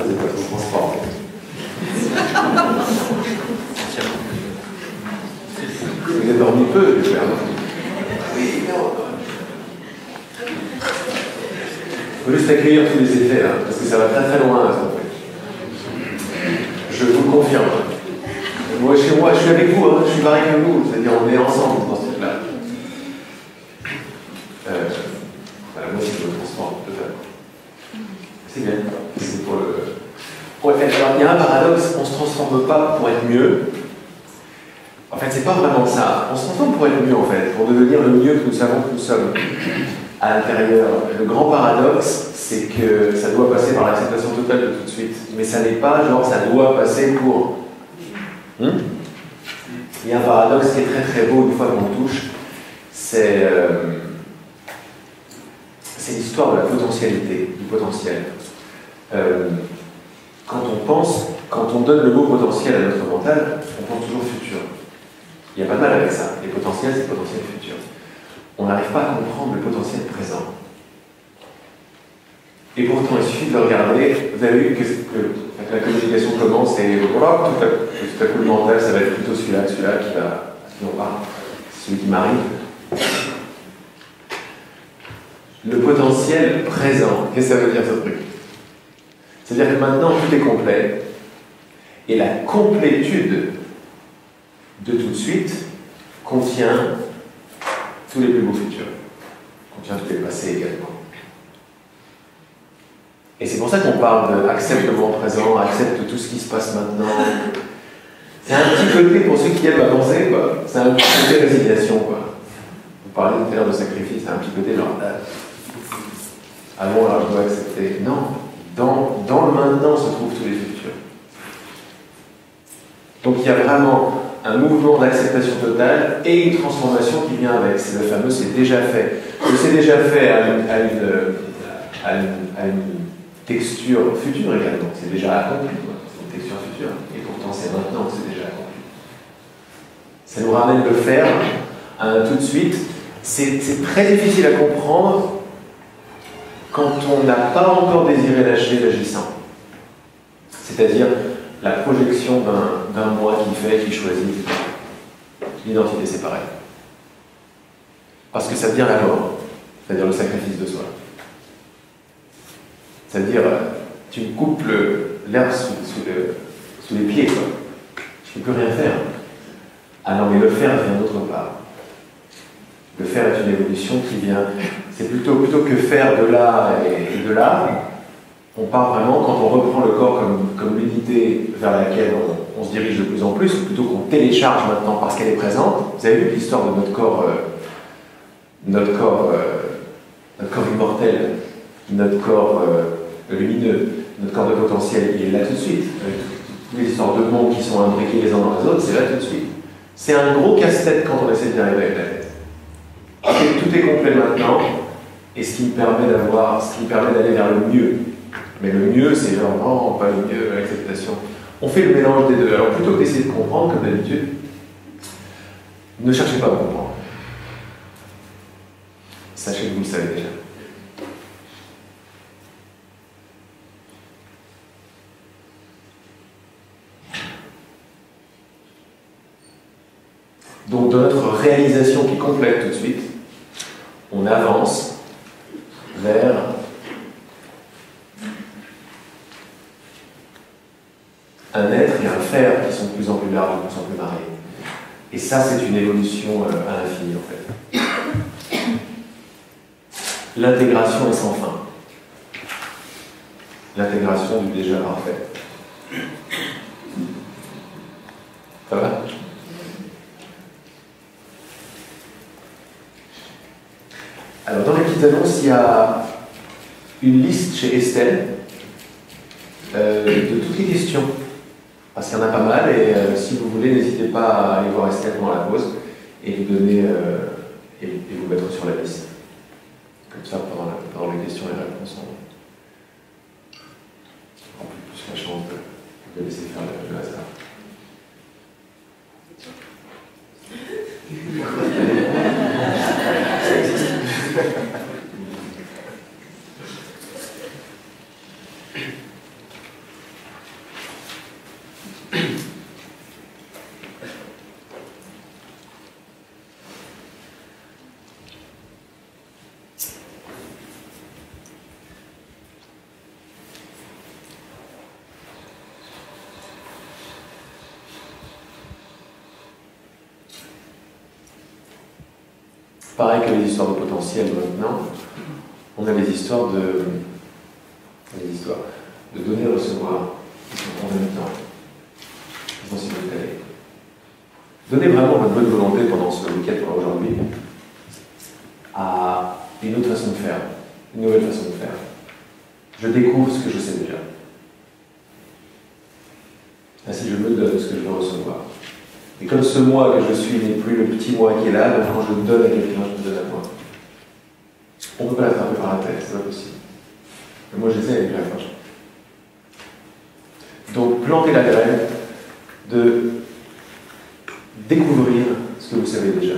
faisait pas trop transport. Vous avez dormi peu, j'espère. Oui, non. Il faut juste accueillir tous les effets, là, parce que ça va très très loin, ce qu'on fait. Je vous le confirme. Moi, chez moi, je suis avec vous, hein, je suis pareil que vous, c'est-à-dire on est ensemble dans ce truc-là. Voilà, moi, c'est le transport, total. C'est bien, c'est pour le... Ouais, alors, il y a un paradoxe, on ne se transforme pas pour être mieux. En fait, c'est pas vraiment ça. On se transforme pour être mieux, en fait, pour devenir le mieux que nous savons que nous sommes. À l'intérieur, le grand paradoxe, c'est que ça doit passer par l'acceptation totale de tout de suite. Mais ça n'est pas genre ça doit passer pour... Il y a un paradoxe qui est très très beau une fois qu'on touche, c'est l'histoire de la potentialité, du potentiel. Quand on pense, quand on donne le mot potentiel à notre mental, on pense toujours futur. Il n'y a pas de mal avec ça. Les potentiels, c'est potentiel futur. On n'arrive pas à comprendre le potentiel présent. Et pourtant, il suffit de le regarder. Vous avez vu que la communication commence et voilà, tout à coup le mental, ça va être plutôt celui-là qui va... Non pas, celui qui m'arrive. Le potentiel présent, qu'est-ce que ça veut dire ce truc? C'est-à-dire que maintenant, tout est complet. Et la complétude de tout de suite contient tous les plus beaux futurs, contient tous les passés également. Et c'est pour ça qu'on parle de accepte le moment présent, accepte tout ce qui se passe maintenant. C'est un petit côté, pour ceux qui aiment avancer, quoi. C'est un petit côté résignation, quoi. Vous parliez tout à l'heure de sacrifice, c'est un petit côté genre... Ah bon, alors je dois accepter. Non, dans le maintenant se trouvent tous les futurs. Donc il y a vraiment un mouvement d'acceptation totale et une transformation qui vient avec. C'est le fameux c'est déjà fait. Le c'est déjà fait à une texture future également. C'est déjà accompli. C'est une texture future. Et pourtant c'est maintenant que c'est déjà accompli. Ça nous ramène le faire à un tout de suite. C'est très difficile à comprendre quand on n'a pas encore désiré lâcher l'agissant. C'est-à-dire la projection d'un moi qui fait, qui choisit l'identité séparée. Parce que ça veut dire la mort, c'est-à-dire le sacrifice de soi. C'est-à-dire, tu me coupes l'herbe sous les pieds, quoi. Je ne peux plus rien faire. Ah non, mais le faire vient d'autre part. Le faire est une évolution qui vient... C'est plutôt que faire de là et de là, on part vraiment, quand on reprend le corps comme l'unité vers laquelle on se dirige de plus en plus, ou plutôt qu'on télécharge maintenant parce qu'elle est présente. Vous avez vu l'histoire de notre corps immortel, notre corps lumineux, notre corps de potentiel, il est là tout de suite. Toutes les histoires de mondes qui sont imbriquées les uns dans les autres, c'est là tout de suite. C'est un gros casse-tête quand on essaie d'y arriver avec la tête. Tout est complet maintenant, et ce qui me permet d'aller vers le mieux. Mais le mieux, c'est vraiment pas le mieux, l'acceptation. On fait le mélange des deux. Alors plutôt que d'essayer de comprendre, comme d'habitude, ne cherchez pas à comprendre. Sachez que vous le savez déjà. Donc dans notre réalisation qui complète tout de suite, on avance vers un être et un faire qui sont de plus en plus larges, de plus en plus mariés. Et ça, c'est une évolution à l'infini, en fait. L'intégration est sans fin. L'intégration du déjà parfait. Ça va ? Alors, dans les petites annonces, il y a une liste chez Estelle de toutes les questions. Parce qu'il y en a pas mal, et si vous voulez, n'hésitez pas à aller voir Estelle pendant la pause et vous donner et vous mettre sur la liste. Comme ça, pendant les questions et réponses, on prend plus la chance de laisser faire le hasard. Pareil que les histoires de potentiel maintenant, on a les histoires de donner et recevoir en même temps. Donnez vraiment votre bonne volonté pendant ce week-end, pendant aujourd'hui, à une autre façon de faire, une nouvelle façon de faire. Je découvre ce que je sais déjà. Ainsi, je me donne ce que je veux recevoir. Et comme ce moi que je suis n'est plus le petit moi qui est là, donc quand je donne à quelqu'un, je me donne à moi. On ne peut pas l'attraper par la tête, c'est pas possible. Mais moi, j'essaie avec la fin. Donc, planter la graine de découvrir ce que vous savez déjà.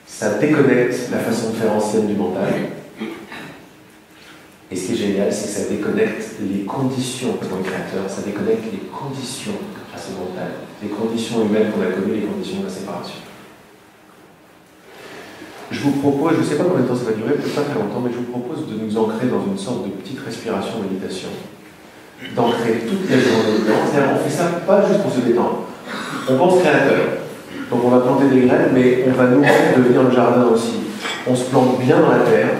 Ça déconnecte la façon de faire ancienne du mental. Et ce qui est génial, c'est que ça déconnecte les conditions, pour le créateur, ça déconnecte les conditions à ce mental, les conditions humaines qu'on a connues, les conditions de la séparation. Je vous propose, je ne sais pas combien de temps ça va durer, peut-être pas très longtemps, mais je vous propose de nous ancrer dans une sorte de petite respiration méditation. D'ancrer toute la journée dedans. C'est-à-dire, on fait ça pas juste pour se détendre. On pense créateur. Donc on va planter des graines, mais on va nous-mêmes devenir le jardin aussi. On se plante bien dans la terre,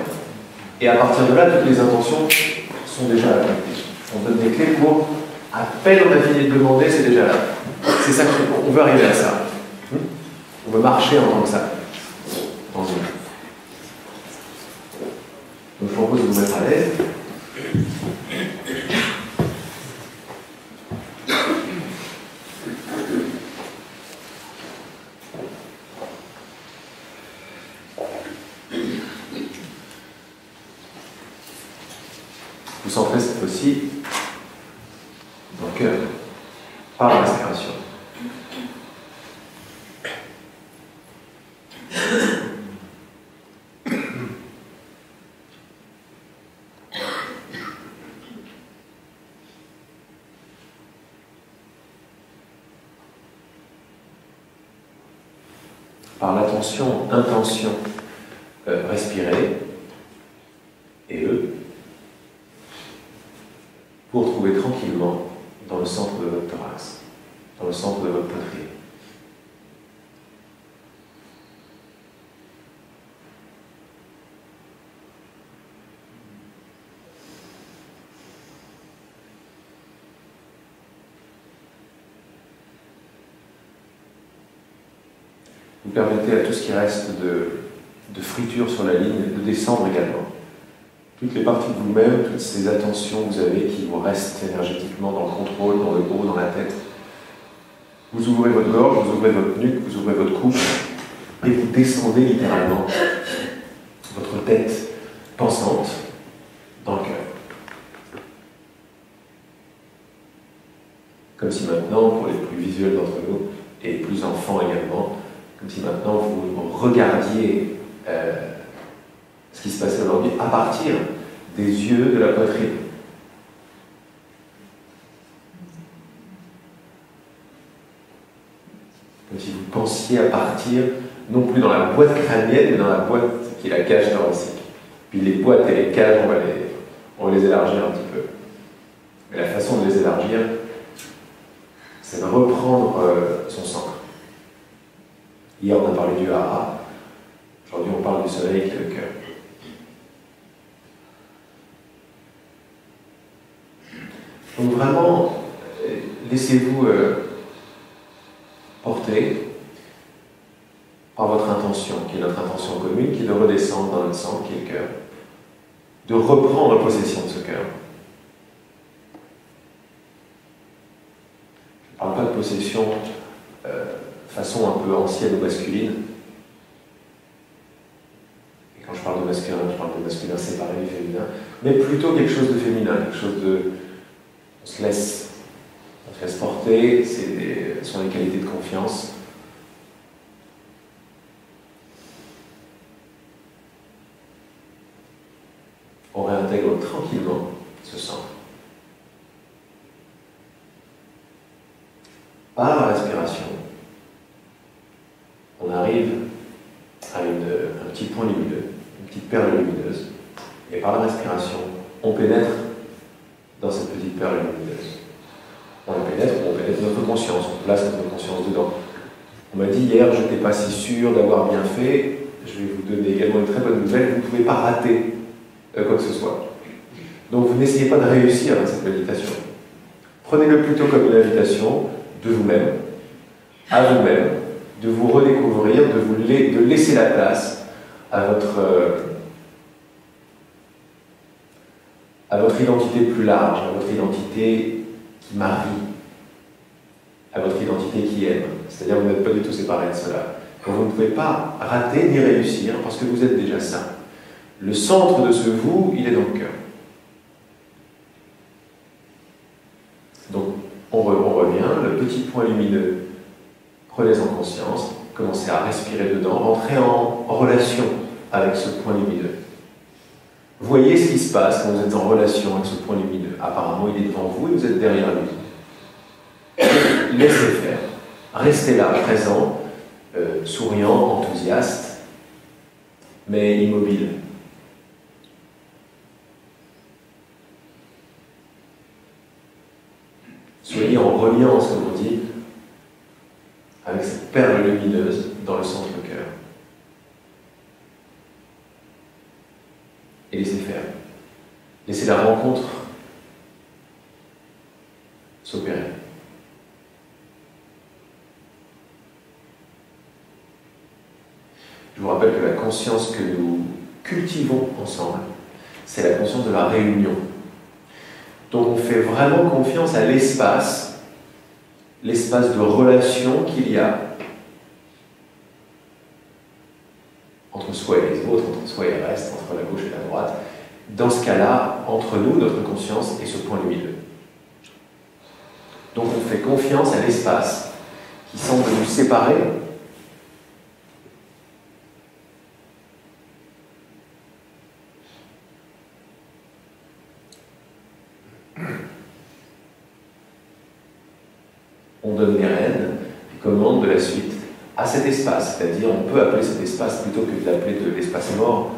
et à partir de là, toutes les intentions sont déjà à la pratique. On donne des clés pour, à peine on a fini de demander, c'est déjà là. C'est ça qu'on veut arriver à ça. On veut marcher en tant que ça. Dans une. Donc je vous propose de vous mettre à l'aise. Vous centrez cette fois-ci dans le cœur, par la respiration. Par l'attention, intention, respirer, et pour trouver tranquillement dans le centre de votre thorax, dans le centre de votre poitrine. Vous permettez à tout ce qui reste de friture sur la ligne de descendre également. Toutes les parties de vous-même, toutes ces attentions que vous avez qui vous restent énergétiquement dans le contrôle, dans le haut, dans la tête. Vous ouvrez votre gorge, vous ouvrez votre nuque, vous ouvrez votre cou, et vous descendez littéralement votre tête pensante dans le cœur. Comme si maintenant, pour les plus visuels d'entre nous, et les plus enfants également, comme si maintenant vous regardiez ce qui se passait aujourd'hui à partir des yeux de la poitrine. Comme si vous pensiez à partir, non plus dans la boîte crânienne, mais dans la boîte qui est la cage thoracique. Puis les boîtes et les cages, on va les élargir un petit peu. Mais la façon de les élargir, c'est de reprendre son centre. Hier, on a parlé du hara. Aujourd'hui, on parle du soleil qui est le cœur. Donc vraiment, laissez-vous porter par votre intention, qui est notre intention commune, qui est de redescendre dans notre centre, qui est le cœur, de reprendre possession de ce cœur. Je ne parle pas de possession façon un peu ancienne ou masculine. Et quand je parle de masculin, je parle de masculin séparé du féminin, mais plutôt quelque chose de féminin, quelque chose de... On se laisse porter, ce sont des qualités de confiance. On réintègre tranquillement ce centre. Par la respiration, on arrive à un petit point lumineux, une petite perle lumineuse, et par la respiration, on pénètre dans cette petite perle lumineuse. On pénètre notre conscience, on place notre conscience dedans. On m'a dit hier, je n'étais pas si sûr d'avoir bien fait, je vais vous donner également une très bonne nouvelle, vous ne pouvez pas rater quoi que ce soit. Donc vous n'essayez pas de réussir avec cette méditation. Prenez-le plutôt comme une invitation de vous-même, à vous-même, de vous redécouvrir, de laisser la place à votre identité plus large, à votre identité qui marie, à votre identité qui aime. C'est-à-dire que vous n'êtes pas du tout séparés de cela. Donc vous ne pouvez pas rater ni réussir parce que vous êtes déjà sain. Le centre de ce vous, il est dans le cœur. Donc on revient, le petit point lumineux, prenez-en conscience, commencez à respirer dedans, entrez en relation avec ce point lumineux. Voyez ce qui se passe quand vous êtes en relation avec ce point lumineux. Apparemment, il est devant vous et vous êtes derrière lui. Laissez faire. Restez là, présent, souriant, enthousiaste, mais immobile. Soyez en reliance, comme on dit, avec cette perle lumineuse dans le centre du cœur. Et laissez faire. Laissez la rencontre s'opérer. Je vous rappelle que la conscience que nous cultivons ensemble, c'est la conscience de la réunion. Donc on fait vraiment confiance à l'espace de relation qu'il y a entre soi et les autres, entre soi et le reste, entre la gauche et la droite. Dans ce cas-là, entre nous, notre conscience et ce point lumineux. Donc on fait confiance à l'espace qui semble nous séparer. On donne les rênes, les commandes de la suite à cet espace, c'est-à-dire on peut appeler cet espace plutôt que de l'appeler de l'espace mort,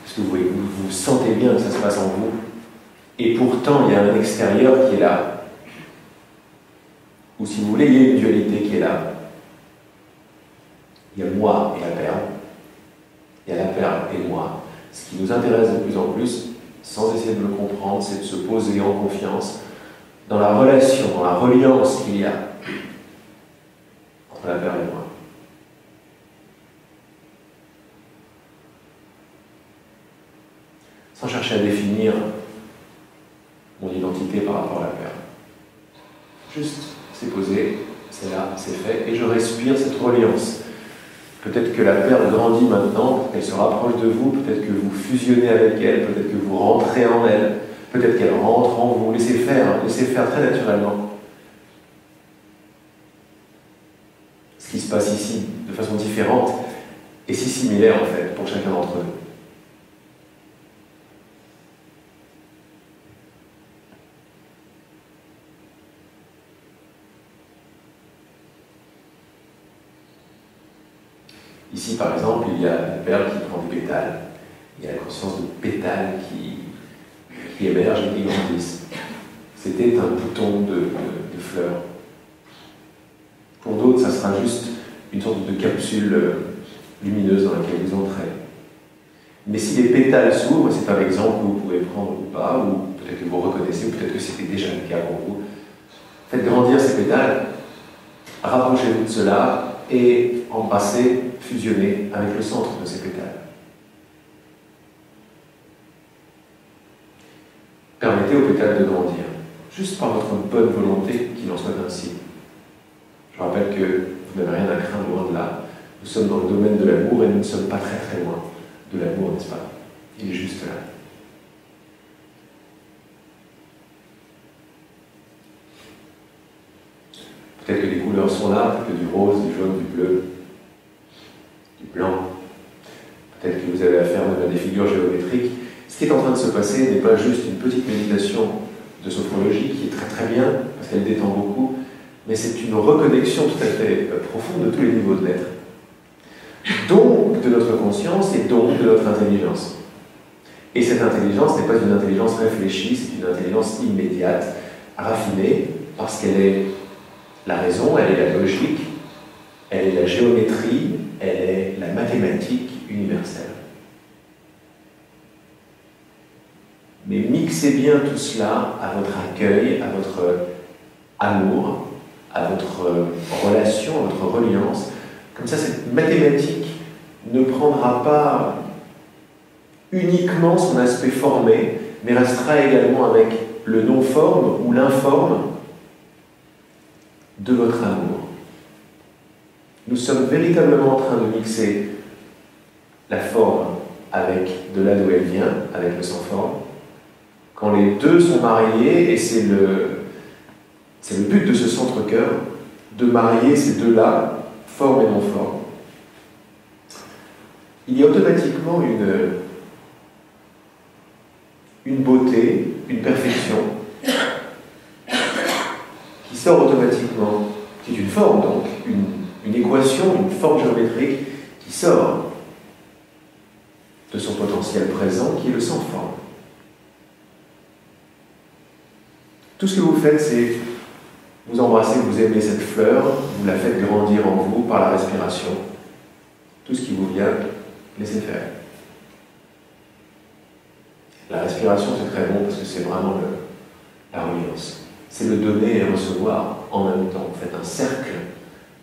parce que vous sentez bien que ça se passe en vous, et pourtant il y a un extérieur qui est là. Ou si vous voulez, il y a une dualité qui est là. Il y a moi et la perle, il y a la perle et moi. Ce qui nous intéresse de plus en plus, sans essayer de le comprendre, c'est de se poser en confiance dans la relation, dans la reliance qu'il y a entre la perle et moi. Sans chercher à définir mon identité par rapport à la perle. Juste, c'est posé, c'est là, c'est fait, et je respire cette reliance. Peut-être que la perle grandit maintenant, peut-être qu'elle se rapproche de vous, peut-être que vous fusionnez avec elle, peut-être que vous rentrez en elle, peut-être qu'elle rentre en vous. Laissez faire très naturellement. Ce qui se passe ici, de façon différente, est si similaire en fait, pour chacun d'entre nous. Ici, par exemple, il y a une perle qui prend des pétales. Il y a la conscience de pétales qui émergent et qui grandissent. C'était un bouton de fleurs. Pour d'autres, ça sera juste une sorte de capsule lumineuse dans laquelle vous entrez. Mais si les pétales s'ouvrent, c'est un exemple que vous pouvez prendre ou pas, ou peut-être que vous reconnaissez, ou peut-être que c'était déjà le cas pour vous. Faites grandir ces pétales, rapprochez-vous de cela, et embrasser, fusionner avec le centre de ces pétales. Permettez aux pétales de grandir, juste par votre bonne volonté qu'il en soit ainsi. Je rappelle que vous n'avez rien à craindre loin de là. Nous sommes dans le domaine de l'amour et nous ne sommes pas très très loin de l'amour, n'est-ce pas? Il est juste là. Peut-être que les couleurs sont là, peut-être que du rose, du jaune, du bleu, du blanc. Peut-être que vous avez affaire même à des figures géométriques. Ce qui est en train de se passer n'est pas juste une petite méditation de sophrologie qui est très très bien, parce qu'elle détend beaucoup, mais c'est une reconnexion tout à fait profonde de tous les niveaux de l'être. Donc de notre conscience et donc de notre intelligence. Et cette intelligence n'est pas une intelligence réfléchie, c'est une intelligence immédiate, raffinée, parce qu'elle est la raison, elle est la logique, elle est la géométrie, elle est la mathématique, universelle. Mais mixez bien tout cela à votre accueil, à votre amour, à votre relation, à votre reliance. Comme ça, cette mathématique ne prendra pas uniquement son aspect formé, mais restera également avec le non-forme ou l'informe de votre amour. Nous sommes véritablement en train de mixer la forme avec de là d'où elle vient, avec le sans-forme. Quand les deux sont mariés, et c'est le but de ce centre-cœur, de marier ces deux-là, forme et non-forme, il y a automatiquement une beauté, une perfection qui sort automatiquement, qui est une forme donc, une équation, une forme géométrique qui sort de son potentiel présent qui est le sans-forme. Tout ce que vous faites, c'est vous embrassez, vous aimez cette fleur, vous la faites grandir en vous par la respiration. Tout ce qui vous vient, laissez faire. La respiration, c'est très bon parce que c'est vraiment la reliance. C'est le donner et recevoir en même temps. Vous faites un cercle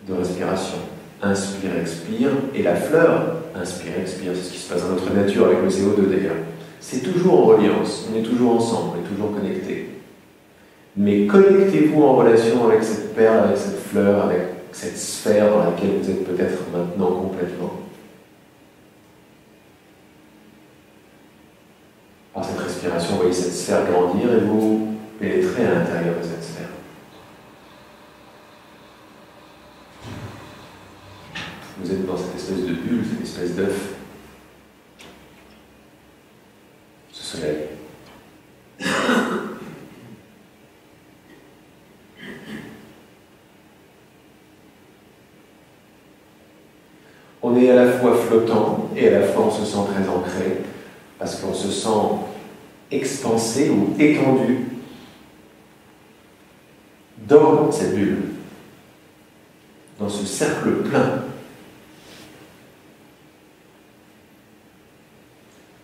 de respiration. Inspire, expire, et la fleur, inspire, expire. C'est ce qui se passe dans notre nature avec le CO2 d'ailleurs. C'est toujours en reliance, on est toujours ensemble, on est toujours connectés. Mais connectez-vous en relation avec cette perle, avec cette fleur, avec cette sphère dans laquelle vous êtes peut-être maintenant complètement. Par cette respiration, vous voyez cette sphère grandir et vous pénétrez à l'intérieur de cette sphère. Vous êtes dans cette espèce de bulle, cette espèce d'œuf. Ce soleil. On est à la fois flottant et à la fois on se sent très ancré parce qu'on se sent expansé ou étendu dans cette bulle, dans ce cercle plein.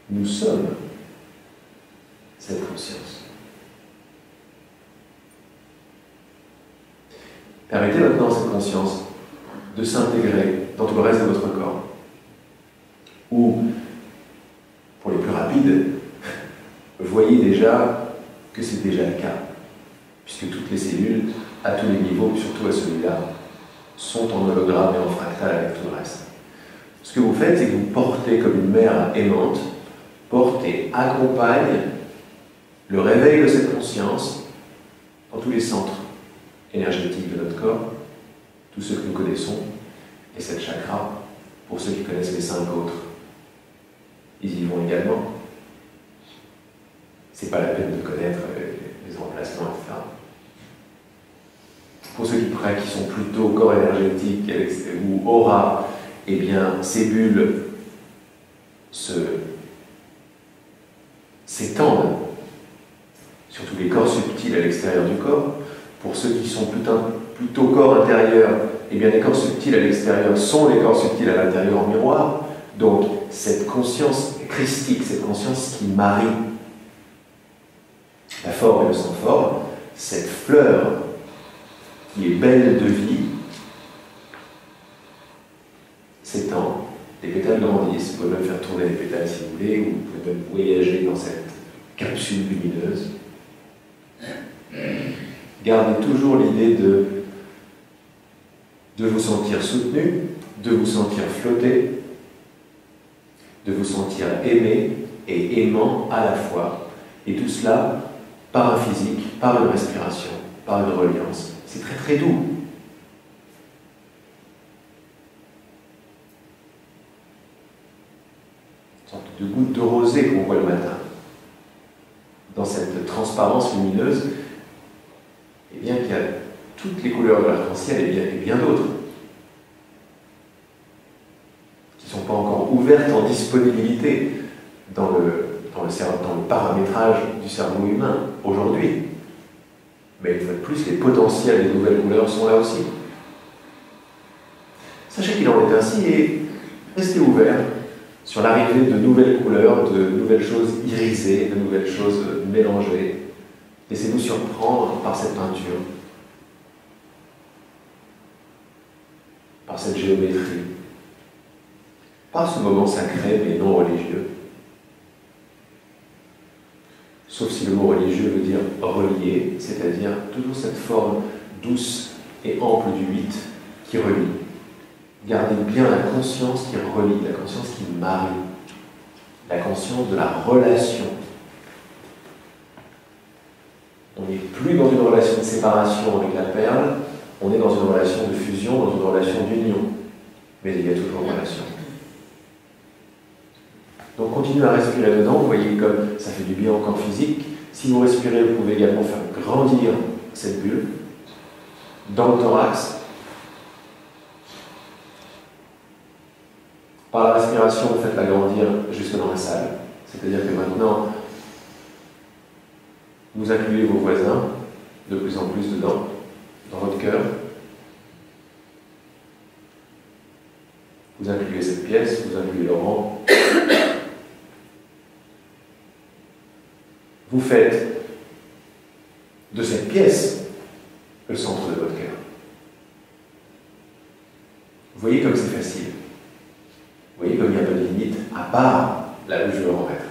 Nous sommes cette conscience. Permettez maintenant à cette conscience de s'intégrer dans tout le reste de votre corps. Ou, pour les plus rapides, voyez déjà que c'est déjà le cas, puisque toutes les cellules, à tous les niveaux, surtout à celui-là, sont en hologramme et en fractal avec tout le reste. Ce que vous faites, c'est que vous portez comme une mère aimante, portez, accompagne le réveil de cette conscience dans tous les centres énergétiques de notre corps, tous ceux que nous connaissons, et cette chakra, pour ceux qui connaissent les 5 autres, ils y vont également. C'est pas la peine de connaître les emplacements, etc. Pour ceux qui sont plutôt corps énergétique ou aura, eh bien, ces bulles s'étendent sur tous les corps subtils à l'extérieur du corps. Pour ceux qui sont plutôt corps intérieur, eh bien les corps subtils à l'extérieur sont les corps subtils à l'intérieur en miroir. Donc cette conscience christique, cette conscience qui marie la forme et le sans-forme, cette fleur qui est belle de vie, s'étend, les pétales grandissent, vous pouvez même faire tourner les pétales si vous voulez, ou vous pouvez même voyager dans cette capsule lumineuse. Gardez toujours l'idée de vous sentir soutenu, de vous sentir flotter, de vous sentir aimé et aimant à la fois. Et tout cela par un physique, par une respiration, par une reliance. C'est très très doux. Une sorte de goutte de rosée qu'on voit le matin. Dans cette transparence lumineuse, eh bien qu'il y a toutes les couleurs de l'arc-en-ciel et bien d'autres qui ne sont pas encore ouvertes en disponibilité dans le paramétrage du cerveau humain aujourd'hui. Mais une fois de plus, les potentiels des nouvelles couleurs sont là aussi. Sachez qu'il en est ainsi et restez ouverts sur l'arrivée de nouvelles couleurs, de nouvelles choses irisées, de nouvelles choses mélangées. Laissez-vous surprendre par cette peinture, par cette géométrie, par ce moment sacré mais non religieux. Sauf si le mot religieux veut dire relier, c'est-à-dire toujours cette forme douce et ample du 8 qui relie. Gardez bien la conscience qui relie, la conscience qui marie, la conscience de la relation. On n'est plus dans une relation de séparation avec la perle, on est dans une relation de fusion, dans une relation d'union. Mais il y a toujours une relation. Donc continuez à respirer dedans, vous voyez comme ça fait du bien au corps physique. Si vous respirez, vous pouvez également faire grandir cette bulle dans le thorax. Par la respiration, vous faites l'agrandir jusque dans la salle. C'est-à-dire que maintenant, vous incluez vos voisins de plus en plus dedans, dans votre cœur. Vous incluez cette pièce, vous incluez Laurent. Vous faites de cette pièce le centre de votre cœur. Vous voyez comme c'est facile. Vous voyez comme il n'y a pas de limite, à part là où je veux en mettre.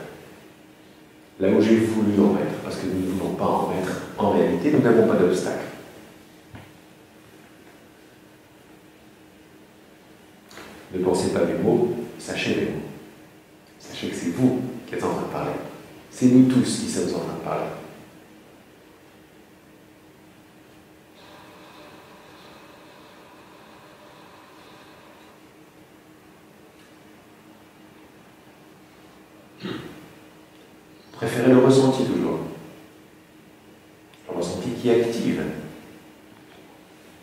Là où j'ai voulu en mettre, parce que nous ne voulons pas en mettre en réalité, nous n'avons pas d'obstacle. Ne pensez pas les mots, sachez les mots. Sachez que c'est vous qui êtes en train de parler. C'est nous tous qui sommes en train de parler. Préférez le ressenti toujours. Le ressenti qui active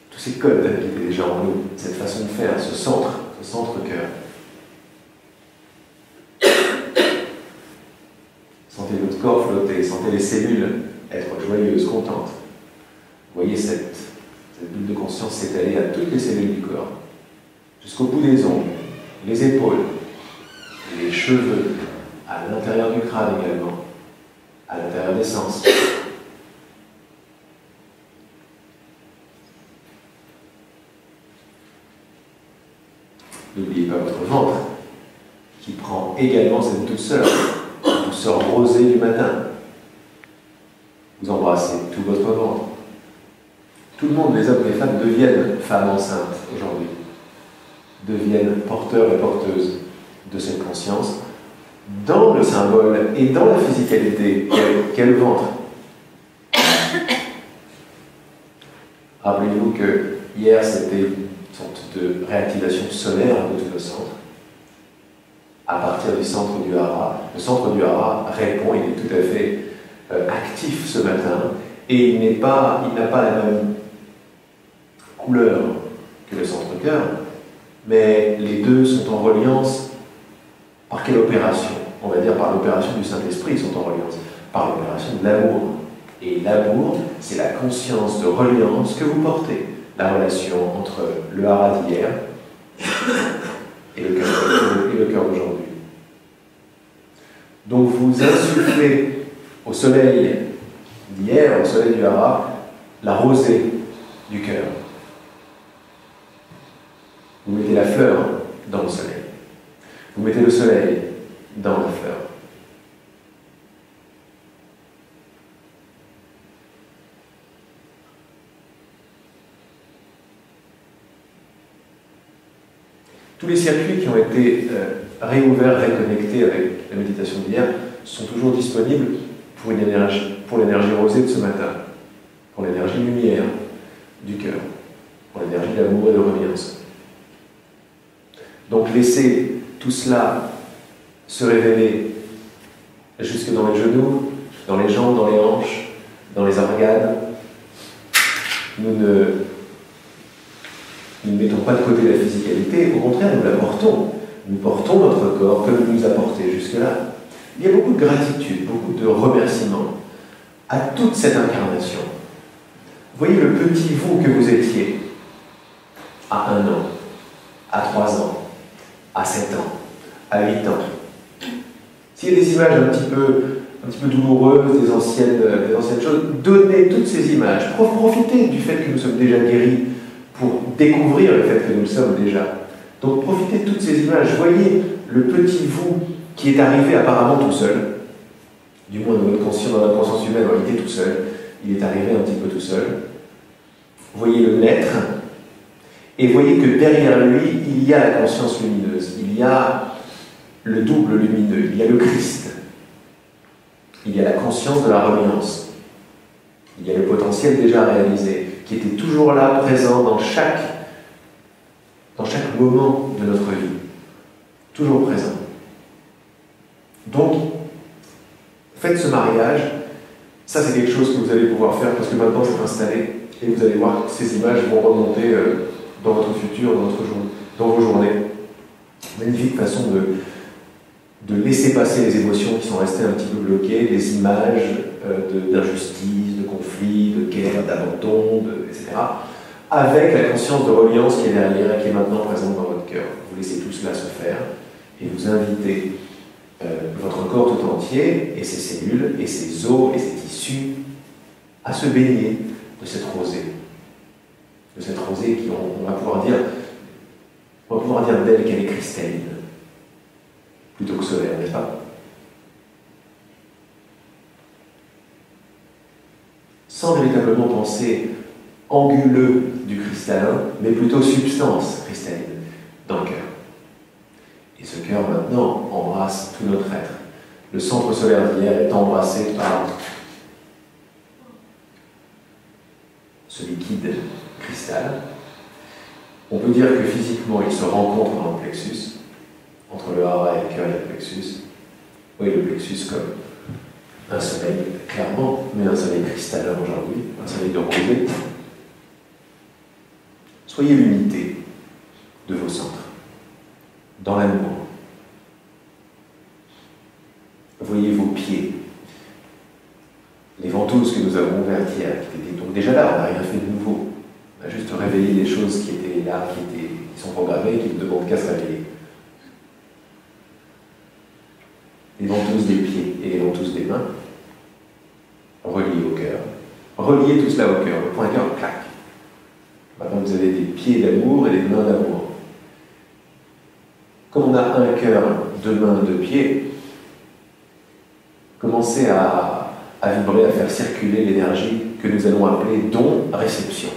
tous ces codes qui étaient déjà en nous, cette façon de faire, ce centre-cœur. Sentez votre corps flotter, sentez les cellules être joyeuses, contentes. Voyez cette bulle de conscience s'étaler à toutes les cellules du corps, jusqu'au bout des ongles, les épaules, les cheveux, à l'intérieur du crâne également, à l'intérieur des sens. N'oubliez pas votre ventre, qui prend également cette douceur rosée du matin. Vous embrassez tout votre ventre. Tout le monde, les hommes et les femmes, deviennent femmes enceintes aujourd'hui, deviennent porteurs et porteuses de cette conscience, dans le symbole et dans la physicalité qu'est le ventre. Rappelez-vous que hier, c'était une sorte de réactivation solaire de tout le centre, à partir du centre du hara. Le centre du hara répond, il est tout à fait actif ce matin, et il n'a pas la même couleur que le centre-cœur, mais les deux sont en reliance. Par quelle opération? On va dire par l'opération du Saint-Esprit, ils sont en reliance. Par l'opération de l'amour. Et l'amour, c'est la conscience de reliance que vous portez. La relation entre le hara d'hier et le cœur d'aujourd'hui. Donc vous insufflez au soleil d'hier, au soleil du hara, la rosée du cœur. Vous mettez la fleur dans le soleil. Vous mettez le soleil dans la fleur. Tous les circuits qui ont été réouverts, réconnectés avec la méditation d'hier sont toujours disponibles pour l'énergie rosée de ce matin, pour l'énergie lumière du cœur, pour l'énergie d'amour et de reliance. Donc laissez tout cela se révéler jusque dans les genoux, dans les jambes, dans les hanches, dans les organes. Nous ne mettons pas de côté la physicalité, au contraire, nous la portons. Nous portons notre corps comme il nous a porté jusque-là. Il y a beaucoup de gratitude, beaucoup de remerciements à toute cette incarnation. Voyez le petit vous que vous étiez à 1 an, à 3 ans, à 7 ans, à 8 ans. S'il y a des images un petit peu douloureuses, des anciennes choses, donnez toutes ces images. Profitez du fait que nous sommes déjà guéris pour découvrir le fait que nous le sommes déjà. Donc profitez de toutes ces images. Voyez le petit vous qui est arrivé apparemment tout seul. Du moins dans notre conscience humaine, il était tout seul. Il est arrivé un petit peu tout seul. Voyez le naître. Et voyez que derrière lui, il y a la conscience lumineuse. Il y a le double lumineux. Il y a le Christ. Il y a la conscience de la reliance. Il y a le potentiel déjà réalisé, qui était toujours là, présent dans chaque moment de notre vie. Toujours présent. Donc, faites ce mariage. Ça, c'est quelque chose que vous allez pouvoir faire parce que maintenant, c'est installé. Et vous allez voir que ces images vont remonter dans votre futur, dans vos journées. Magnifique façon de laisser passer les émotions qui sont restées un petit peu bloquées, des images d'injustice, de conflit, de guerre, d'abandon, etc. Avec la conscience de reliance qui est derrière et qui est maintenant présente dans votre cœur. Vous laissez tout cela se faire et vous invitez votre corps tout entier et ses cellules et ses os et ses tissus à se baigner de cette rosée. De cette rosée qui, on va pouvoir dire d'elle qu'elle est cristalline, plutôt que solaire, n'est-ce pas? Sans véritablement penser anguleux du cristallin, mais plutôt substance cristalline dans le cœur. Et ce cœur maintenant embrasse tout notre être. Le centre solaire d'hier est embrassé par ce liquide cristal. On peut dire que physiquement, il se rencontre dans le plexus, entre le hara et le cœur et le plexus. Oui, le plexus comme un soleil, clairement, mais un soleil cristallin aujourd'hui, un soleil de rosée. Soyez l'unité de vos centres, dans l'amour. Voyez vos pieds, les ventouses que nous avons ouvertes hier, qui étaient donc déjà là, on n'a rien fait de nouveau. On a juste réveillé les choses qui étaient là, qui sont programmées, qui ne demandent qu'à se réveiller. Les ventouses des pieds et les ventouses des mains, reliées au cœur. Reliez tout cela au cœur, le point cœur, clac. Maintenant vous avez des pieds d'amour et des mains d'amour. Comme on a un cœur, deux mains, deux pieds, commencez à vibrer, à faire circuler l'énergie que nous allons appeler don-réception.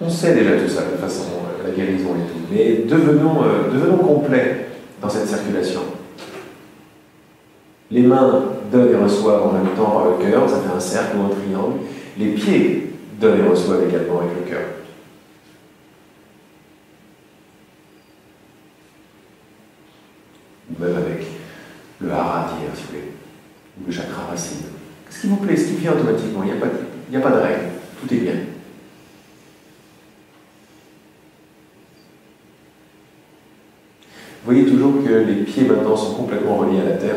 On sait déjà tout ça, de toute façon, la guérison et tout, mais devenons complets dans cette circulation. Les mains donnent et reçoivent en même temps par le cœur, ça fait un cercle ou un triangle. Les pieds donnent et reçoivent également avec le cœur. Ou même avec le hara d'hier, si vous voulez, ou le chakra racine. Ce qui vous plaît, ce qui vient automatiquement, il n'y a pas de règle, tout est bien. Vous voyez toujours que les pieds maintenant sont complètement reliés à la terre,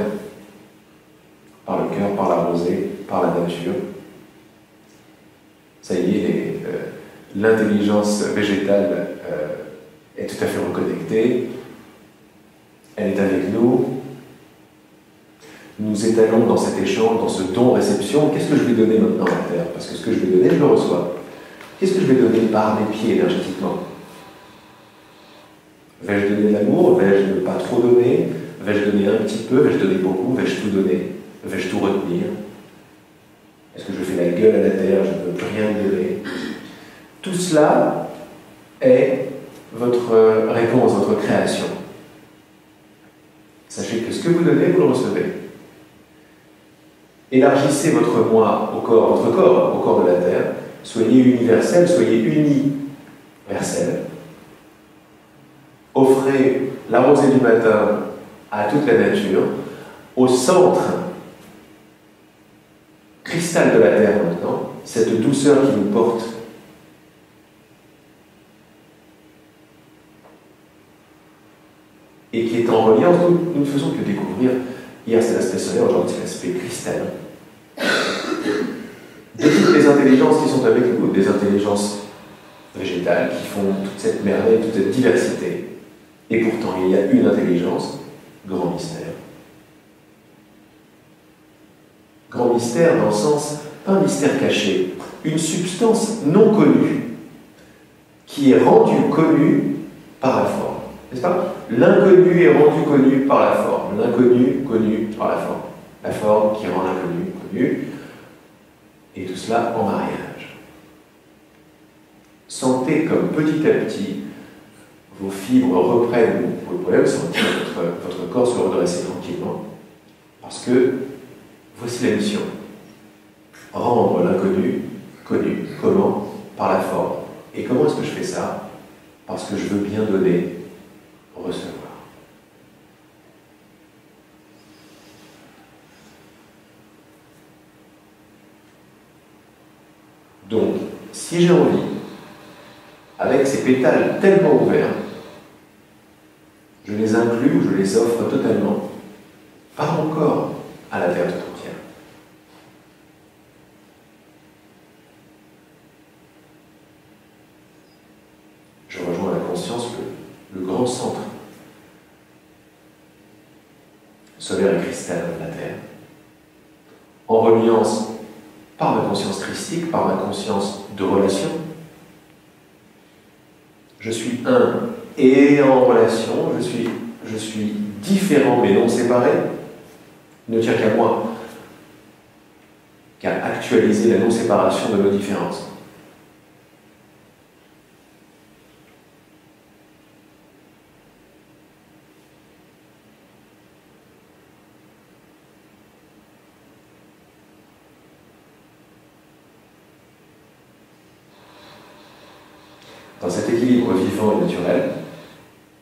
par le cœur, par la rosée, par la nature. Ça y est, l'intelligence végétale est tout à fait reconnectée, elle est avec nous. Nous étalons dans cet échange, dans ce don-réception. Qu'est-ce que je vais donner maintenant à la terre? Parce que ce que je vais donner, je le reçois. Qu'est-ce que je vais donner par mes pieds énergétiquement? Vais-je donner de l'amour? Vais-je ne pas trop donner? Vais-je donner un petit peu? Vais-je donner beaucoup? Vais-je tout donner? Vais-je tout retenir? Est-ce que je fais la gueule à la terre? Je ne veux plus rien donner? Tout cela est votre réponse, votre création. Sachez que ce que vous donnez, vous le recevez. Élargissez votre moi au corps, votre corps, au corps de la terre. Soyez universel, soyez universel. Offrez la rosée du matin à toute la nature, au centre cristal de la terre maintenant, cette douceur qui nous porte. Et qui est en reliance, nous ne faisons que découvrir. Hier c'est l'aspect solaire, aujourd'hui c'est l'aspect cristallin. De toutes les intelligences qui sont avec nous, des intelligences végétales qui font toute cette merveille, toute cette diversité. Et pourtant, il y a une intelligence, grand mystère. Grand mystère dans le sens, pas un mystère caché, une substance non connue, qui est rendue connue par la forme. N'est-ce pas? L'inconnu est rendu connu par la forme. L'inconnu connu par la forme. La forme qui rend l'inconnu connu. Et tout cela en mariage. Sentez comme petit à petit, vos fibres reprennent vos problèmes, sentez votre corps se redresser tranquillement. Parce que voici la mission. Rendre l'inconnu connu. Comment? Par la forme. Et comment est-ce que je fais ça? Parce que je veux bien donner, recevoir. Donc, si j'ai envie, avec ces pétales tellement ouverts, je les inclus ou je les offre totalement, par mon corps, à la terre tout entière. Je rejoins la conscience que le grand centre solaire et cristallin de la Terre, en reliance par ma conscience christique, par ma conscience de relation. Je suis un et en relation, je suis différent mais non séparé, ne tient qu'à moi, qu'à actualiser la non-séparation de nos différences. Dans cet équilibre vivant et naturel,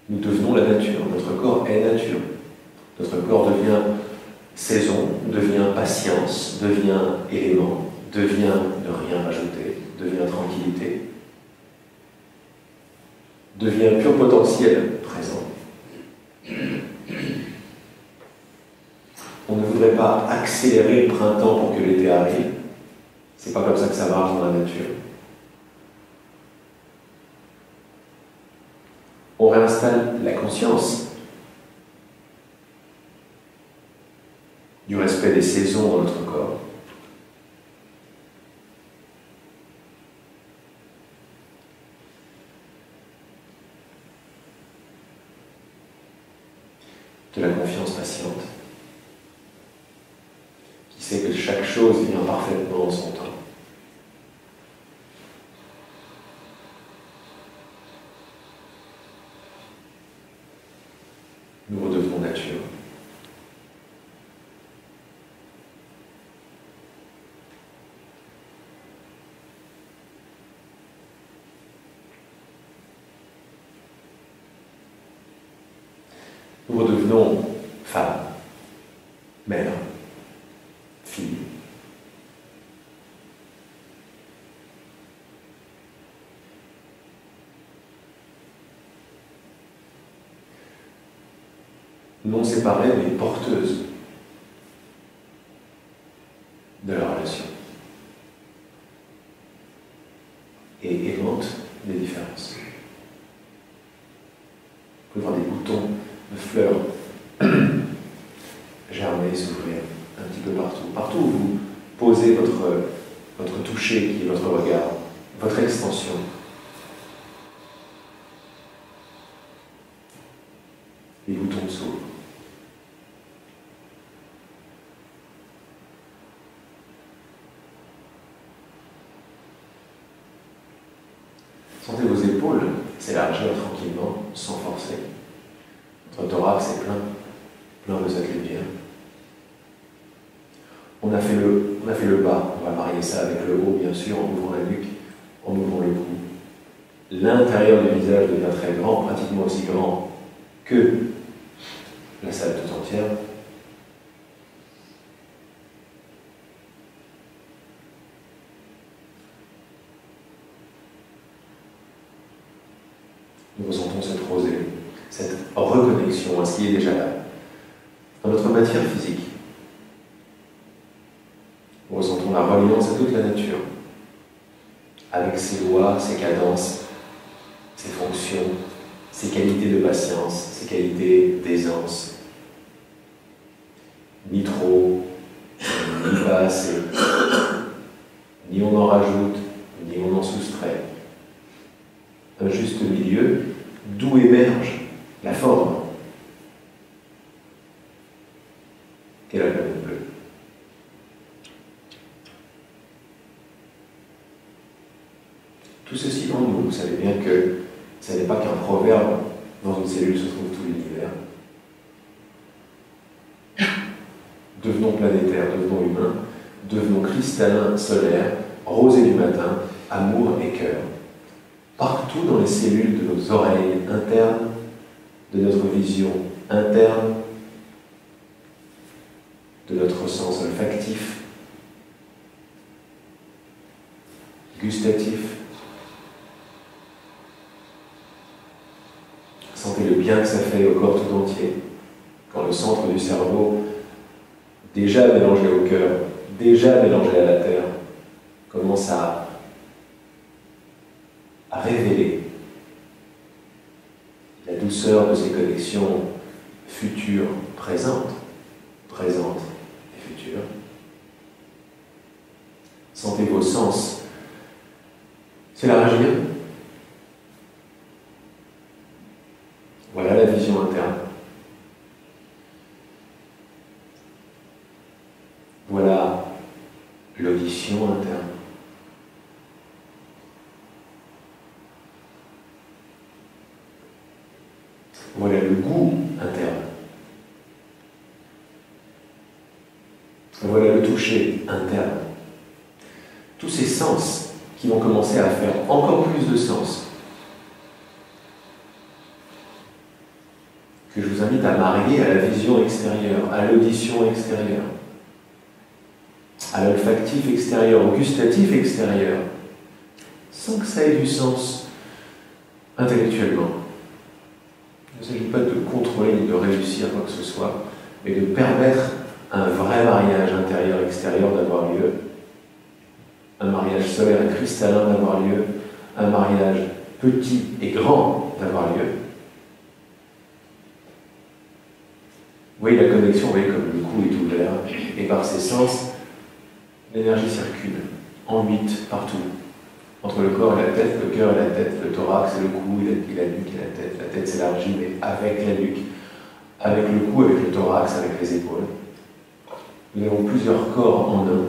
nous devenons la nature. Notre corps est nature. Notre corps devient saison, devient patience, devient élément, devient ne rien rajouter, devient tranquillité, devient pur potentiel présent. On ne voudrait pas accélérer le printemps pour que l'été arrive. C'est pas comme ça que ça marche dans la nature. On réinstalle la conscience du respect des saisons dans notre corps. De la confiance patiente, qui sait que chaque chose vient parfaitement en son temps. Nous redevenons nature. Nous redevenons femme, mère, fille. Non séparées mais porteuses de la relation et aimantes des différences. Vous pouvez voir des boutons de fleurs germer, s'ouvrir un petit peu partout. Partout où vous posez votre toucher, qui est votre regard, votre extension. Les boutons s'ouvrent. Sentez vos épaules s'élargir tranquillement, sans forcer. Votre thorax est plein de cette lumière. On a fait le bas, on va marier ça avec le haut, bien sûr, en ouvrant la nuque, en ouvrant le cou. L'intérieur du visage devient très grand, pratiquement aussi grand que la salle tout entière. Nous ressentons cette rosée, cette reconnexion à ce qui est déjà là, dans notre matière physique. Nous ressentons la reliance à toute la nature, avec ses lois, ses cadences, ses fonctions, ses qualités de patience, ses qualités d'aisance. Ni trop, ni pas assez. Ni on en rajoute, ni on en soustrait. Un juste milieu d'où émerge la forme qu'est la planète bleue. Tout ceci en nous, vous savez bien que ce n'est pas qu'un proverbe, dans une cellule se trouve tout l'univers. Devenons planétaires, devenons humains, devenons cristallins, solaires, rosés du matin, amour et cœur. Partout dans les cellules de nos oreilles internes, de notre vision interne, de notre sens olfactif, gustatif. Sentez le bien que ça fait au corps tout entier, quand le centre du cerveau, déjà mélangé au cœur, déjà mélangé à la terre, commence à révéler la douceur de ces connexions futures, présentes et futures. Sentez vos sens s'élargir. Voilà la vision interne. Voilà l'audition interne. Voilà le goût interne. Voilà le toucher interne. Tous ces sens qui vont commencer à faire encore plus de sens, que je vous invite à marier à la vision extérieure, à l'audition extérieure, à l'olfactif extérieur, au gustatif extérieur, sans que ça ait du sens intellectuellement. Il ne s'agit pas de contrôler ni de réussir quoi que ce soit, mais de permettre un vrai mariage intérieur-extérieur d'avoir lieu, un mariage solaire et cristallin d'avoir lieu, un mariage petit et grand d'avoir lieu. Vous voyez la connexion, vous voyez comme le cou est ouvert, et par ses sens, l'énergie circule en 8 partout, entre le corps et la tête, le cœur et la tête, le thorax et le cou, et la nuque et la tête. La tête s'élargit, mais avec la nuque, avec le cou, avec le thorax, avec les épaules. Nous avons plusieurs corps en un.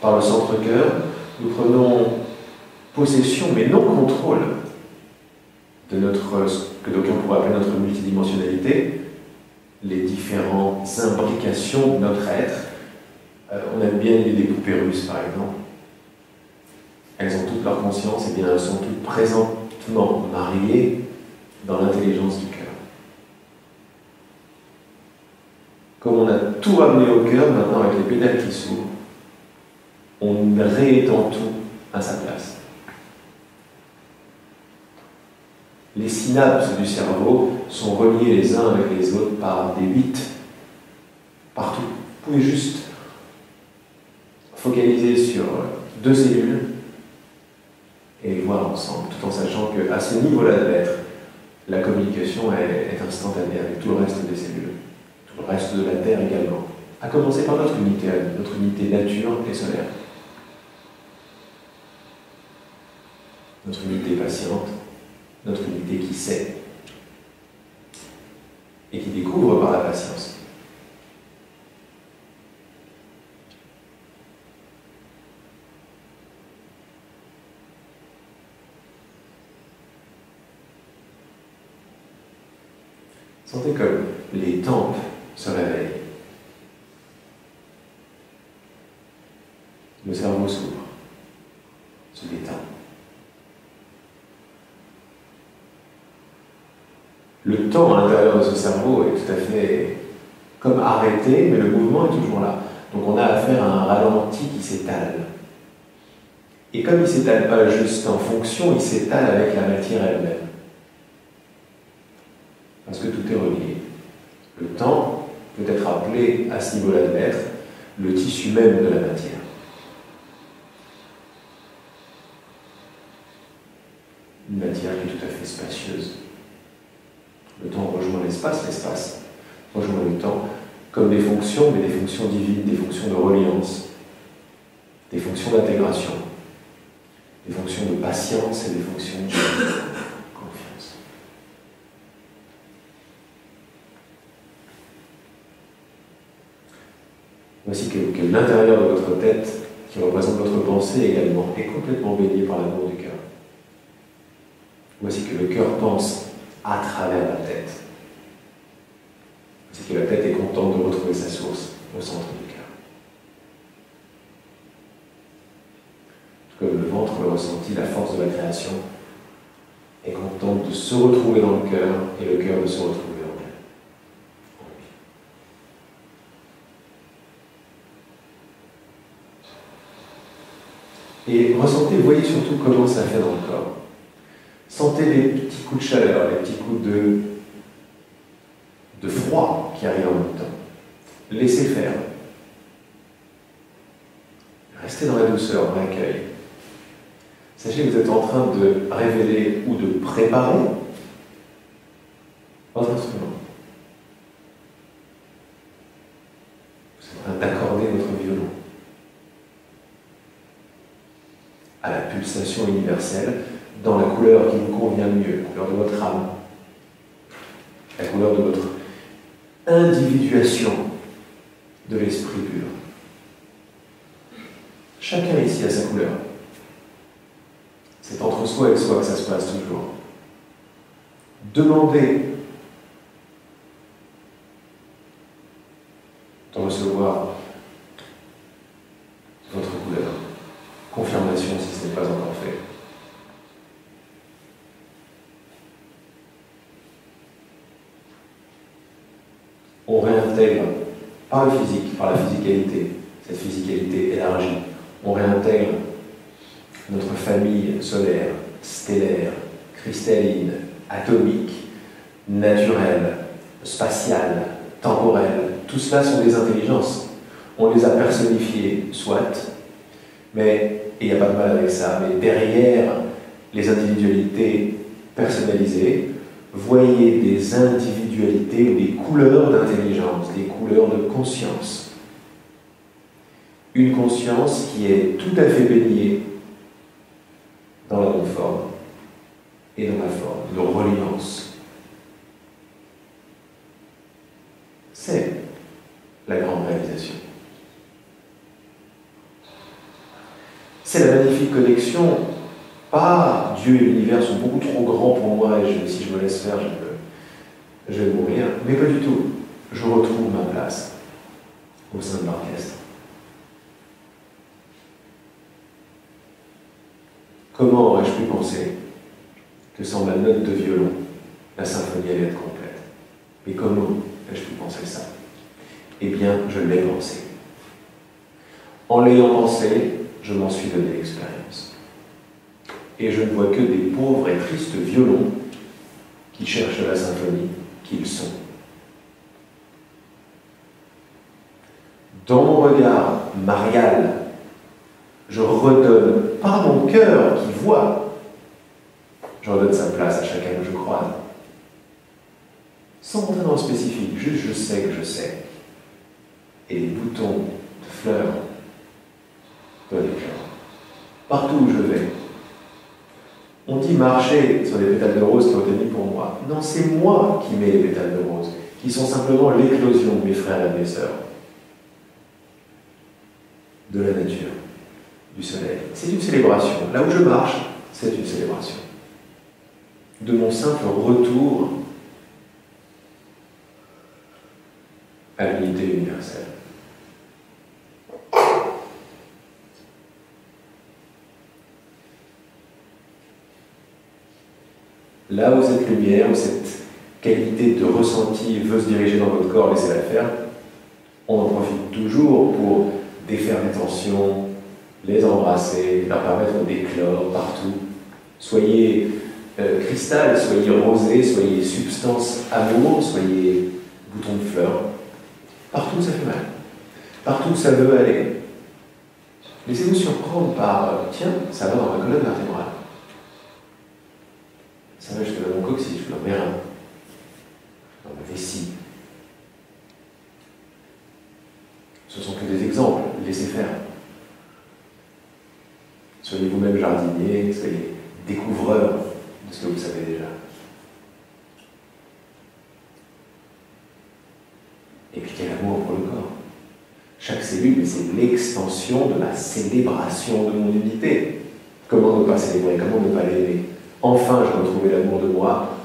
Par le centre-cœur, nous prenons possession, mais non contrôle, de notre, ce que d'aucuns pourraient appeler notre multidimensionnalité, les différentes imbrications de notre être. On aime bien l'idée des poupées russes, par exemple. Elles ont toute leur conscience, et bien elles sont toutes présentement mariées dans l'intelligence du cœur. Comme on a tout ramené au cœur, maintenant avec les pédales qui s'ouvrent, on réétend tout à sa place. Les synapses du cerveau sont reliées les uns avec les autres par des 8 partout. Vous pouvez juste focaliser sur 2 cellules et les voir ensemble, tout en sachant qu'à ce niveau-là de l'être, la communication est instantanée avec tout le reste des cellules, tout le reste de la Terre également, à commencer par notre unité nature et solaire. Notre unité patiente, notre unité qui sait et qui découvre par la patience. Sentez comme les tempes se réveillent. Le cerveau s'ouvre, se détend. Le temps à l'intérieur de ce cerveau est tout à fait comme arrêté, mais le mouvement est toujours là. Donc on a affaire à un ralenti qui s'étale. Et comme il ne s'étale pas juste en fonction, il s'étale avec la matière elle-même. Parce que tout est relié. Le temps peut être appelé à ce niveau-là de l'être le tissu même de la matière. une matière qui est tout à fait spacieuse. Le temps rejoint l'espace, l'espace rejoint le temps, comme des fonctions, mais des fonctions divines, des fonctions de reliance, des fonctions d'intégration, des fonctions de patience et des fonctions de confiance. Voici que l'intérieur de votre tête, qui représente votre pensée également, est complètement baigné par l'amour du cœur. Voici que le cœur pense à travers la tête. Voici que la tête est contente de retrouver sa source au centre du cœur. Tout comme le ventre le ressentit, la force de la création est contente de se retrouver dans le cœur et le cœur de se retrouver en lui. Et ressentez, voyez surtout comment ça fait dans le corps. Sentez les petits coups de chaleur, les petits coups de froid qui arrivent en même temps. Laissez faire. Restez dans la douceur, dans l'accueil. Sachez que vous êtes en train de révéler ou de préparer votre instrument. Vous êtes en train d'accorder votre violon à la pulsation universelle dans la couleur qui vous convient le mieux, la couleur de votre âme, la couleur de votre individuation de l'esprit pur. Chacun ici a sa couleur. C'est entre soi et soi que ça se passe toujours. Demandez de recevoir votre couleur. Confirmation si ce n'est pas encore fait. On réintègre par le physique, par la physicalité, cette physicalité élargie, on réintègre notre famille solaire, stellaire, cristalline, atomique, naturelle, spatiale, temporelle. Tout cela sont des intelligences. On les a personnifiées, soit, mais il n'y a pas de mal avec ça, mais derrière les individualités personnalisées, voyez des individualités ou des couleurs d'intelligence, des couleurs de conscience. Une conscience qui est tout à fait baignée dans la bonne forme et dans la forme de reliance. C'est la grande réalisation. C'est la magnifique connexion. Pas Dieu et l'univers sont beaucoup trop grands pour moi et si je me laisse faire, je vais mourir. Mais pas du tout. Je retrouve ma place au sein de l'orchestre. Comment aurais-je pu penser que sans ma note de violon, la symphonie allait être complète? Mais comment ai-je pu penser ça? Eh bien, je l'ai pensé. En l'ayant pensé, je m'en suis donné l'expérience. Et je ne vois que des pauvres et tristes violons qui cherchent la symphonie qu'ils sont. Dans mon regard marial, je redonne, par mon cœur qui voit, je redonne sa place à chacun que je croise. Sans rentrer dans le spécifique, juste je sais que je sais. Et les boutons de fleurs donnent éclat. Partout où je vais, on dit marcher sur les pétales de rose qui ont été mis pour moi. Non, c'est moi qui mets les pétales de rose, qui sont simplement l'éclosion de mes frères et de mes sœurs. De la nature, du soleil. C'est une célébration. Là où je marche, c'est une célébration. De mon simple retour à l'unité universelle. Là où cette lumière, où cette qualité de ressenti veut se diriger dans votre corps, laissez-la faire, on en profite toujours pour défaire les tensions, les embrasser, leur permettre d'éclore partout. Soyez cristal, soyez rosé, soyez substance amour, soyez bouton de fleurs. Partout ça fait mal. Partout ça veut aller. Laissez-vous surprendre par tiens, ça va dans ma colonne vertébrale. laissez faire. Soyez vous-même jardinier, soyez découvreur de ce que vous savez déjà. Et puis quel amour pour le corps. Chaque cellule, c'est l'extension de la célébration de mon unité. Comment ne pas célébrer, comment ne pas l'aimer? Enfin, je retrouvais l'amour de moi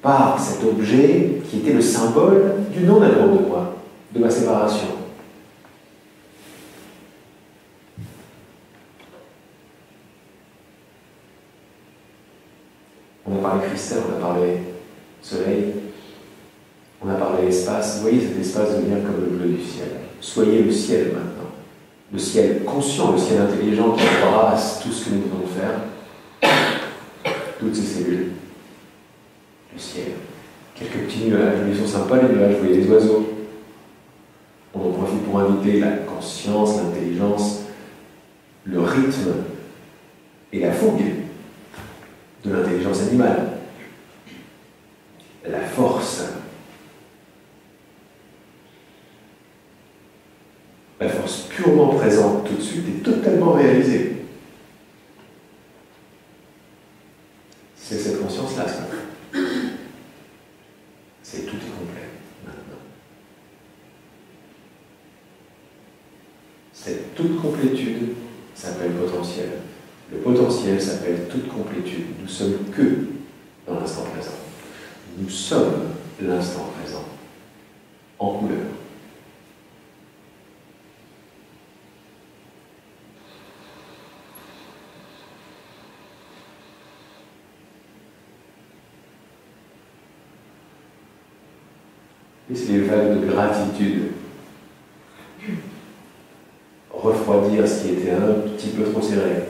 par cet objet qui était le symbole du non-amour de moi, de ma séparation. On a parlé cristal, on a parlé soleil, on a parlé espace. Vous voyez cet espace devenir comme le bleu du ciel. Soyez le ciel maintenant. Le ciel conscient, le ciel intelligent qui embrasse tout ce que nous devons faire. Toutes ces cellules. Le ciel. Quelques petits nuages, ils sont sympas les nuages, vous voyez les oiseaux. On en profite pour inviter la conscience, l'intelligence, le rythme et la fougue de l'intelligence animale. La force. La force purement présente tout de suite est totalement réalisée. C'est cette conscience-là, ça. C'est tout est complet, maintenant. Cette toute complétude s'appelle potentiel. Le potentiel s'appelle toute complétude. Nous sommes que dans l'instant présent. Nous sommes l'instant présent, en couleur. Laissez les vagues de gratitude refroidir ce qui était un petit peu trop serré,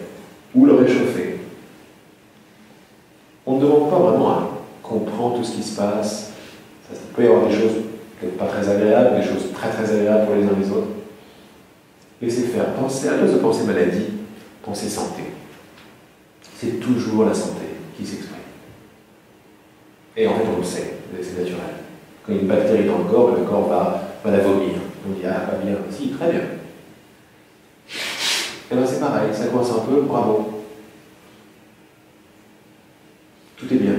ou le réchauffer. On ne demande pas vraiment à comprendre tout ce qui se passe. Ça peut y avoir des choses peut-être pas très agréables, des choses très très agréables pour les uns les autres. Laissez faire. Pensez, à la place de penser maladie, pensez santé. C'est toujours la santé qui s'exprime. Et en fait, on le sait, c'est naturel. Quand il y a une bactérie dans le corps va la vomir. On dit, ah, pas bien. Si, très bien. Et bien c'est pareil, ça coince un peu, bravo. Tout est bien.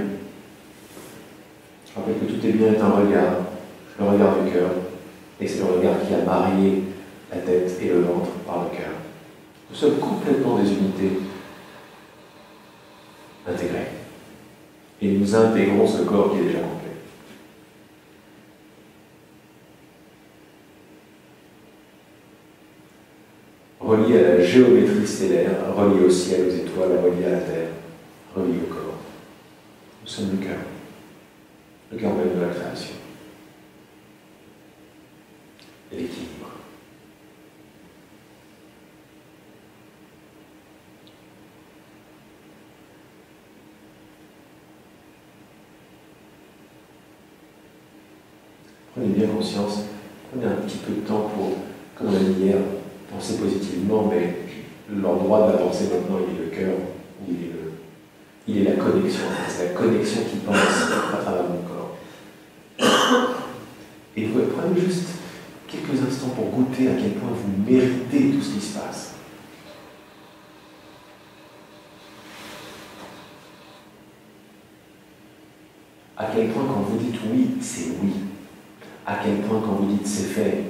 Je rappelle que tout est bien est un regard, le regard du cœur, et c'est le regard qui a marié la tête et le ventre par le cœur. Nous sommes complètement des unités intégrées. Et nous intégrons ce corps qui est déjà complet. Relié à la géométrie stellaire, relié au ciel, aux étoiles, relié à la terre, relié au corps. Nous sommes le cœur même de la création. Et l'équilibre. Prenez bien conscience, prenez un petit peu de temps pour, comme on a dit hier, penser positivement, mais l'endroit de la pensée maintenant, il est le cœur, il est la connexion. C'est la connexion qui pense à travers mon corps. Et vous prenez juste quelques instants pour goûter à quel point vous méritez tout ce qui se passe. À quel point quand vous dites oui, c'est oui. À quel point quand vous dites c'est fait,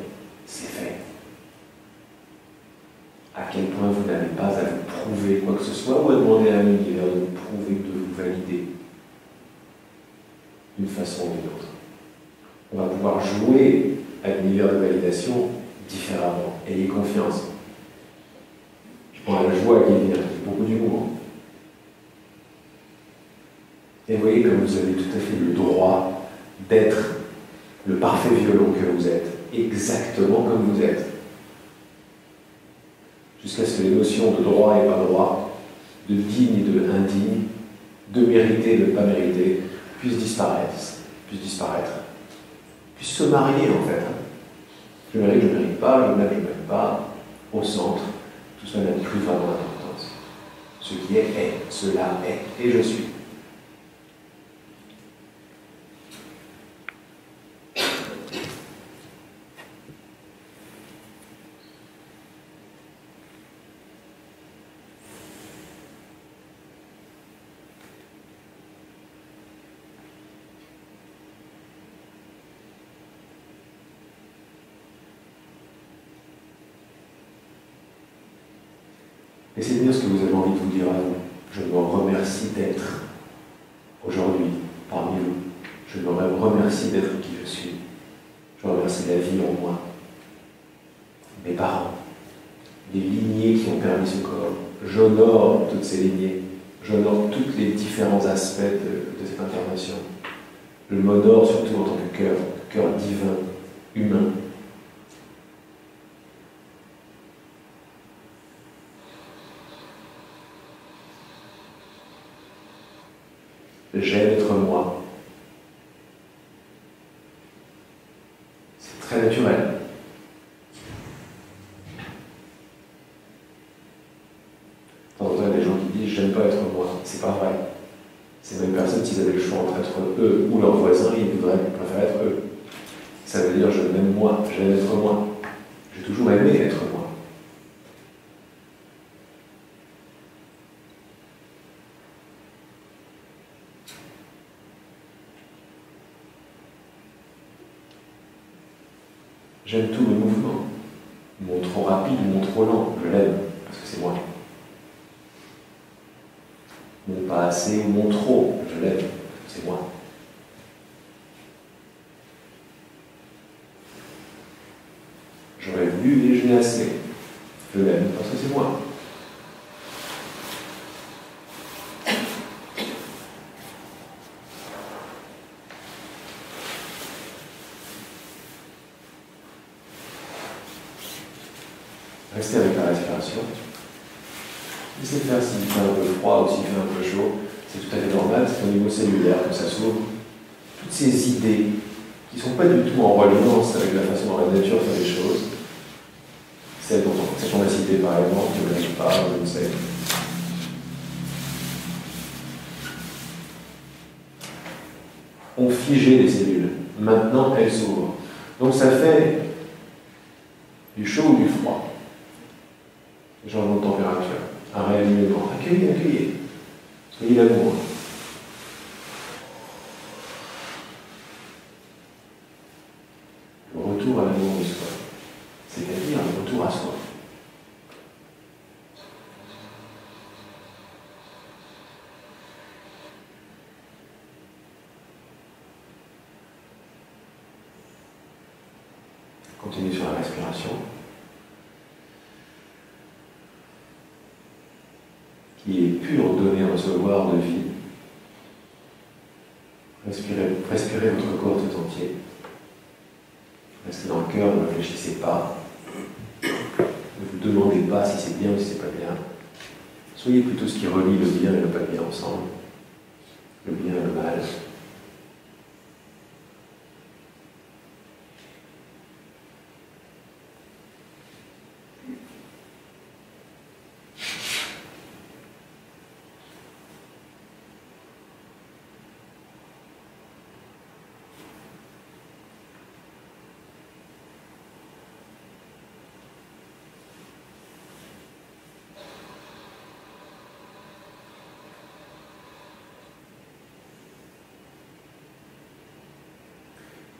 c'est fait. À quel point vous n'avez pas à vous prouver quoi que ce soit ou à demander à l'univers de vous prouver, de vous valider d'une façon ou d'une autre. On va pouvoir jouer à l'univers de validation différemment. Ayez confiance. Je prends la joie qui vient, beaucoup d'humour. Et voyez comme vous avez tout à fait le droit d'être le parfait violon que vous êtes, exactement comme vous êtes. Jusqu'à ce que les notions de droit et pas droit, de digne et de indigne, de mériter et de ne pas mériter, puissent disparaître, puissent se marier en fait. Je mérite, je ne mérite pas, je n'aime, je n'aime pas, au centre, tout ça n'a plus vraiment d'importance. Ce qui est, cela est, et je suis. Laissez dire ce que vous avez envie de vous dire à vous. Je me remercie d'être aujourd'hui parmi vous. Je me remercie d'être qui je suis. Je remercie la vie en moi. Mes parents, les lignées qui ont permis ce corps. J'honore toutes ces lignées. J'honore tous les différents aspects de cette incarnation. Je m'honore surtout en tant que cœur divin, humain. J'aime être moi. C'est très naturel. Dans il y a des gens qui disent « j'aime pas être moi ». C'est pas vrai. Ces mêmes personnes, s'ils avaient le choix entre être eux ou leurs voisins, ils préfèrent être eux. Ça veut dire « je m'aime moi, j'aime être moi ». J'ai toujours aimé être moi. J'aime tous mes mouvements. Mon trop rapide ou mon trop lent, je l'aime, parce que c'est moi. Mon pas assez ou mon trop, je l'aime, parce que c'est moi. J'aurais voulu déjeuner assez, je l'aime, parce que c'est moi. Restez avec la respiration. Laissez faire s'il fait un peu froid ou s'il fait un peu chaud. C'est tout à fait normal, c'est au niveau cellulaire que ça s'ouvre. Toutes ces idées qui ne sont pas du tout en reliance avec la façon dont la nature fait les choses, celles qu'on a citées par exemple, je ne sais pas, je ne sais. Ont figé les cellules. Maintenant, elles s'ouvrent. Donc ça fait du chaud ou du froid. Changement de température, un réalignement. Accueillez, accueillez. Soyez l'amour. Le retour à l'amour de soi, c'est-à-dire le retour à soi. Continuez sur la respiration. Qui est pur donner recevoir de vie. Respirez votre corps tout entier. Restez dans le cœur, ne réfléchissez pas. Ne vous demandez pas si c'est bien ou si c'est pas bien. Soyez plutôt ce qui relie le bien et le pas bien ensemble. Le bien et le mal.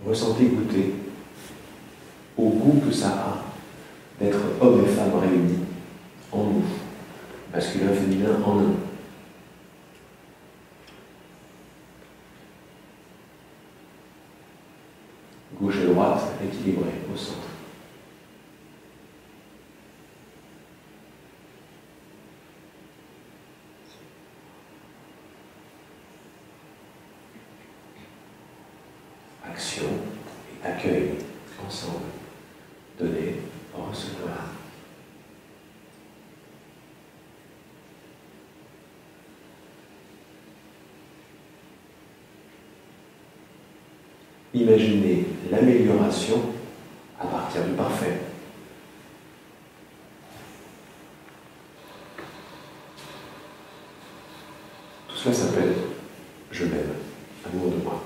Ressentez, goûtez au goût que ça a d'être hommes et femmes réunis en nous, masculin, féminin, en un. Gauche et droite, équilibré, au centre. Action et accueil, ensemble. Donner, recevoir. Imaginez l'amélioration à partir du parfait. Tout cela s'appelle « Je m'aime », amour de moi.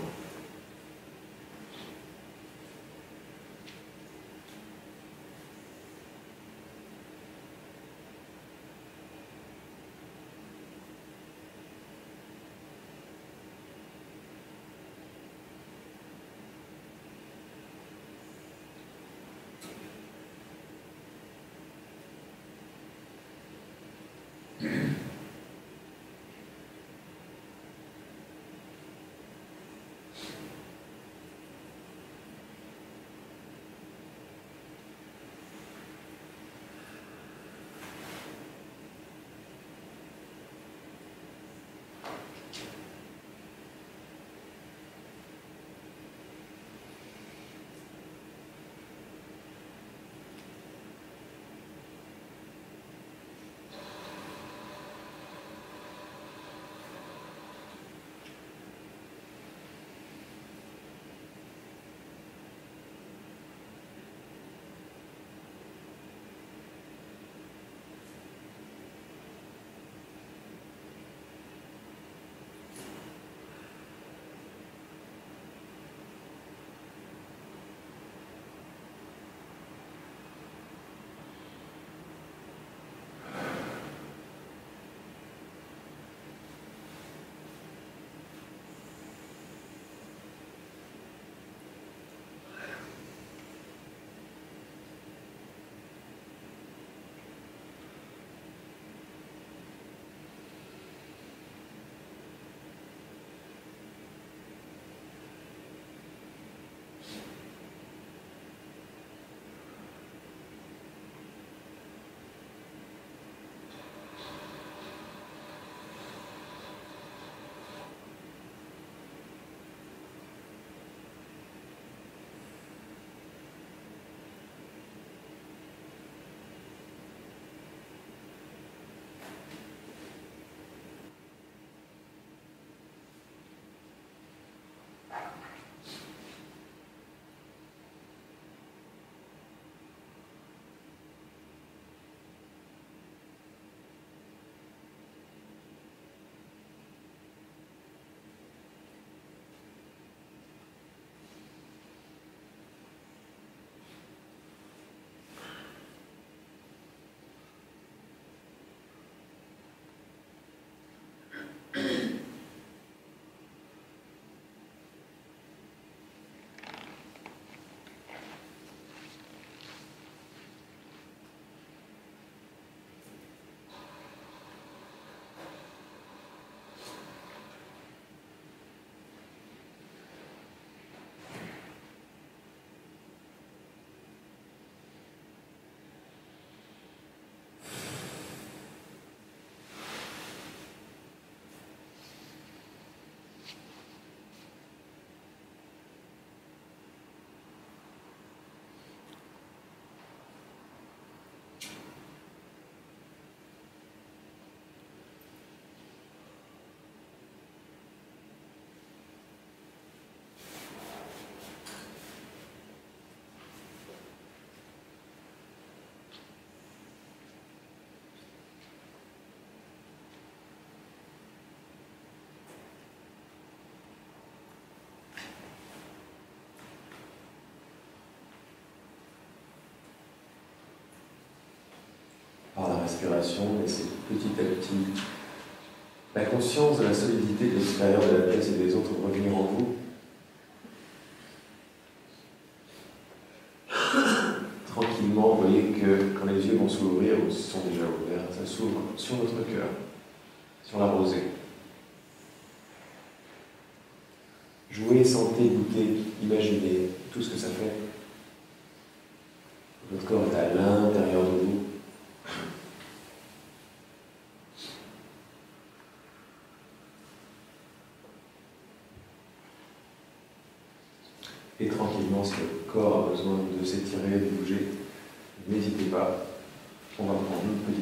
respiration, laissez petit à petit la conscience de la solidité de l'extérieur de la pièce et des autres revenir en vous. Tranquillement, vous voyez que quand les yeux vont s'ouvrir, ou sont déjà ouverts, ça s'ouvre sur votre cœur, sur la rosée. Jouez, sentez, goûtez, imaginez tout ce que ça fait. Votre corps est à l'intérieur de vous. Et tranquillement, si votre corps a besoin de s'étirer, de bouger, n'hésitez pas. On va prendre une petite